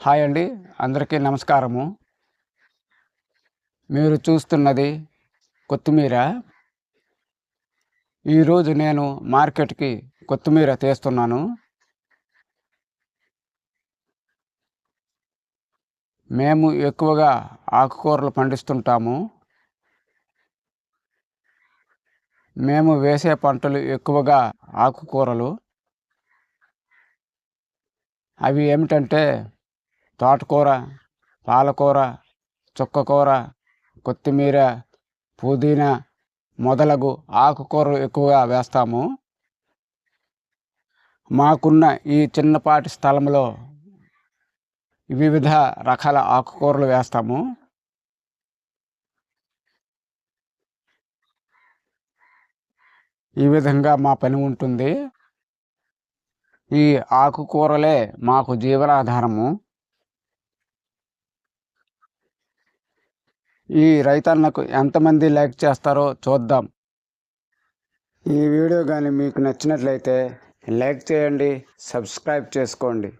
Hi అండి. అందరికీ నమస్కారము. మీరు చూస్తున్నది కొత్తిమీర. ఈరోజు నేను మార్కెట్‌కి కొత్తిమీర తెస్తున్నాను. మేము ఎక్కువగా ఆకుకూరలు పండిస్తుంటాము. మేము వేసే పంటలు ఎక్కువగా ఆకుకూరలు. అవి ఏమిటంటే తోటకూర, పాలకూర, చుక్కకూర, కొత్తిమీర, పుదీనా మొదలగు ఆకుకూరలు ఎక్కువగా వేస్తాము. మాకున్న ఈ చిన్నపాటి స్థలంలో వివిధ రకాల ఆకుకూరలు వేస్తాము. ఈ విధంగా మా పని ఉంటుంది. ఈ ఆకుకూరలే మాకు జీవనాధారము. ఈ రైతన్నకు ఎంతమంది లైక్ చేస్తారో చూద్దాం. ఈ వీడియో కానీ మీకు నచ్చినట్లయితే లైక్ చేయండి, సబ్స్క్రైబ్ చేసుకోండి.